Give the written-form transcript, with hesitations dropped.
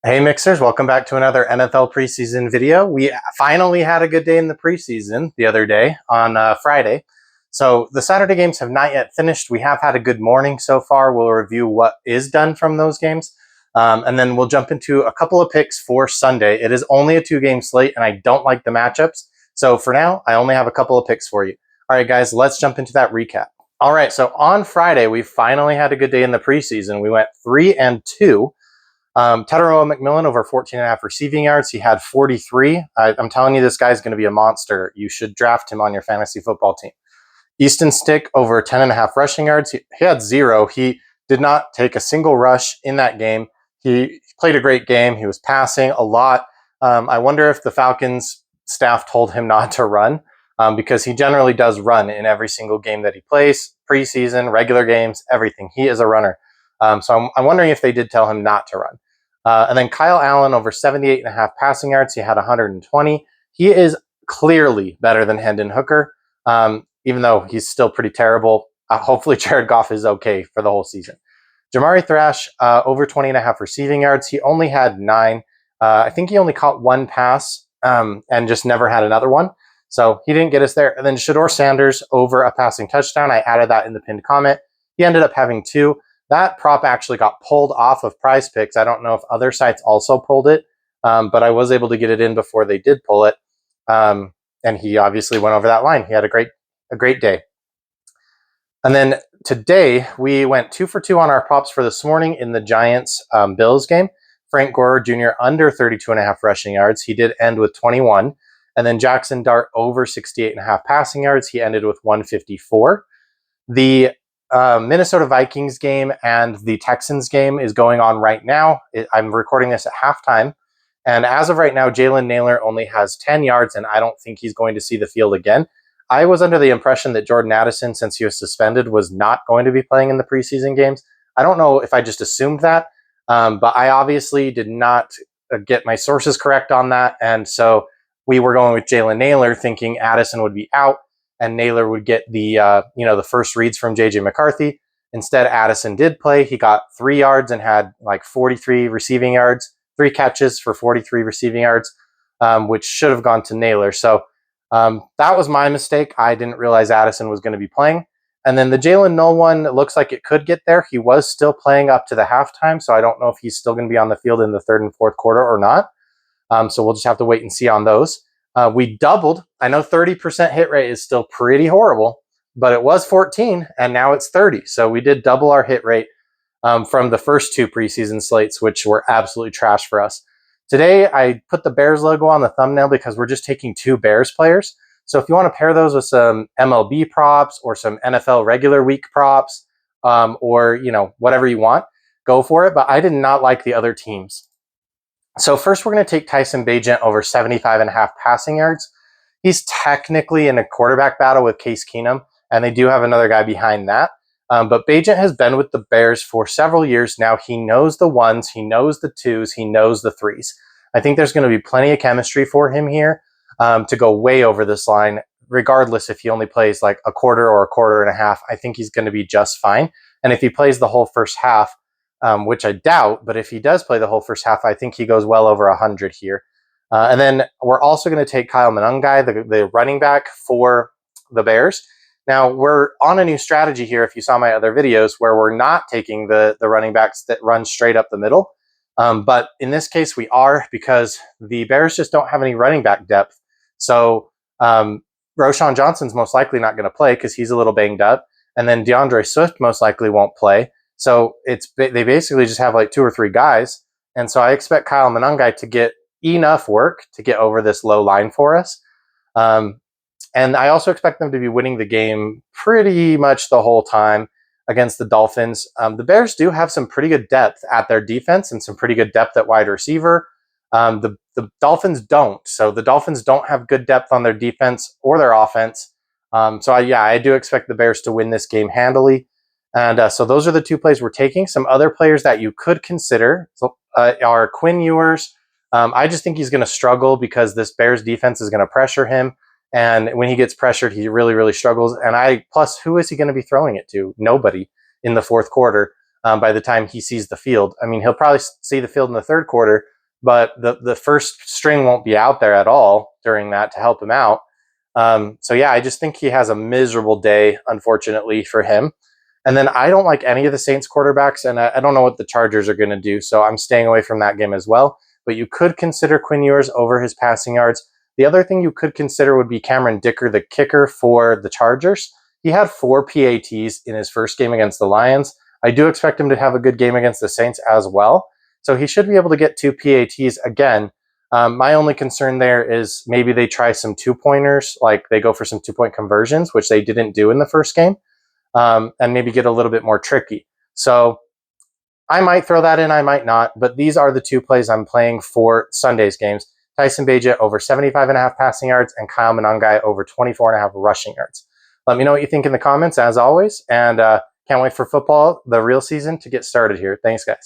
Hey Mixers, welcome back to another NFL preseason video. We finally had a good day in the preseason the other day on Friday. So the Saturday games have not yet finished. We have had a good morning so far. We'll review what is done from those games. And then we'll jump into a couple of picks for Sunday. It is only a 2-game slate and I don't like the matchups. So for now, I only have a couple of picks for you. All right, guys, let's jump into that recap. All right, so on Friday, we finally had a good day in the preseason. We went 3-2. Teteroa McMillan over 14.5 receiving yards. He had 43. I'm telling you, this guy's going to be a monster. You should draft him on your fantasy football team. Easton Stick over 10.5 rushing yards. He had 0. He did not take a single rush in that game. He played a great game. He was passing a lot. I wonder if the Falcons staff told him not to run because he generally does run in every single game that he plays, preseason, regular games, everything. He is a runner. So I'm wondering if they did tell him not to run. And then Kyle Allen over 78.5 passing yards. He had 120. He is clearly better than Hendon Hooker, even though he's still pretty terrible. Hopefully Jared Goff is okay for the whole season. Jamari Thrash over 20.5 receiving yards. He only had 9. I think he only caught 1 pass and just never had another one. So he didn't get us there. And then Shador Sanders over a passing touchdown. I added that in the pinned comment. He ended up having 2. That prop actually got pulled off of Prize Picks. I don't know if other sites also pulled it, but I was able to get it in before they did pull it. And he obviously went over that line. He had a great day. And then today we went 2 for 2 on our props for this morning in the Giants Bills game. Frank Gore Jr. under 32.5 rushing yards. He did end with 21. And then Jackson Dart over 68.5 passing yards. He ended with 154. The Minnesota Vikings game and the Texans game is going on right now. I'm recording this at halftime. And as of right now, Jalen Nailor only has 10 yards, and I don't think he's going to see the field again. I was under the impression that Jordan Addison, since he was suspended, was not going to be playing in the preseason games. I don't know if I just assumed that, but I obviously did not get my sources correct on that. And so we were going with Jalen Nailor, thinking Addison would be out and Nailor would get the the first reads from JJ McCarthy. Instead, Addison did play. He got 3 yards and had like 43 receiving yards, 3 catches for 43 receiving yards, which should have gone to Nailor. So that was my mistake. I didn't realize Addison was going to be playing. And then the Jalen Null one, it looks like it could get there. He was still playing up to the halftime, so I don't know if he's still going to be on the field in the 3rd and 4th quarter or not. So we'll just have to wait and see on those. We doubled. I know 30% hit rate is still pretty horrible, but it was 14 and now it's 30. So we did double our hit rate from the first 2 preseason slates, which were absolutely trash for us. Today, I put the Bears logo on the thumbnail because we're just taking 2 Bears players. So if you want to pair those with some MLB props or some NFL regular week props or, whatever you want, go for it. But I did not like the other teams. So first, we're going to take Tyson Bagent over 75.5 passing yards. He's technically in a quarterback battle with Case Keenum, and they do have another guy behind that. But Bagent has been with the Bears for several years now. He knows the 1s, he knows the 2s, he knows the 3s. I think there's going to be plenty of chemistry for him here to go way over this line, regardless if he only plays like a quarter or a quarter and a half. I think he's going to be just fine. And if he plays the whole first half, which I doubt, but if he does play the whole first half, I think he goes well over 100 here. And then we're also going to take Kyle Monangai, the running back for the Bears. Now, we're on a new strategy here, if you saw my other videos, where we're not taking the running backs that run straight up the middle. But in this case, we are, because the Bears just don't have any running back depth. So Roschon Johnson's most likely not going to play because he's a little banged up. And then DeAndre Swift most likely won't play. So they basically just have like 2 or 3 guys. And so I expect Kyle Monangai to get enough work to get over this low line for us. And I also expect them to be winning the game pretty much the whole time against the Dolphins. The Bears do have some pretty good depth at their defense and some pretty good depth at wide receiver. The Dolphins don't. So the Dolphins don't have good depth on their defense or their offense. I do expect the Bears to win this game handily. And so those are the 2 plays we're taking. Some other players that you could consider are Quinn Ewers. I just think he's going to struggle because this Bears defense is going to pressure him. And when he gets pressured, he really, really struggles. And plus, who is he going to be throwing it to? Nobody in the 4th quarter. by the time he sees the field. I mean, he'll probably see the field in the third quarter, but the first string won't be out there at all during that to help him out. So yeah, I just think he has a miserable day, unfortunately for him. And then I don't like any of the Saints quarterbacks, and I don't know what the Chargers are going to do, so I'm staying away from that game as well. But you could consider Quinn Ewers over his passing yards. The other thing you could consider would be Cameron Dicker, the kicker for the Chargers. He had 4 PATs in his first game against the Lions. I do expect him to have a good game against the Saints as well. So he should be able to get 2 PATs again. My only concern there is maybe they try some 2-pointers, like they go for some 2-point conversions, which they didn't do in the first game, and maybe get a little bit more tricky. So I might throw that in, I might not, but these are the 2 plays I'm playing for Sunday's games. Tyson Bagent over 75.5 passing yards and Kyle Monangai over 24.5 rushing yards. Let me know what you think in the comments, as always, and can't wait for football, the real season, to get started here. Thanks, guys.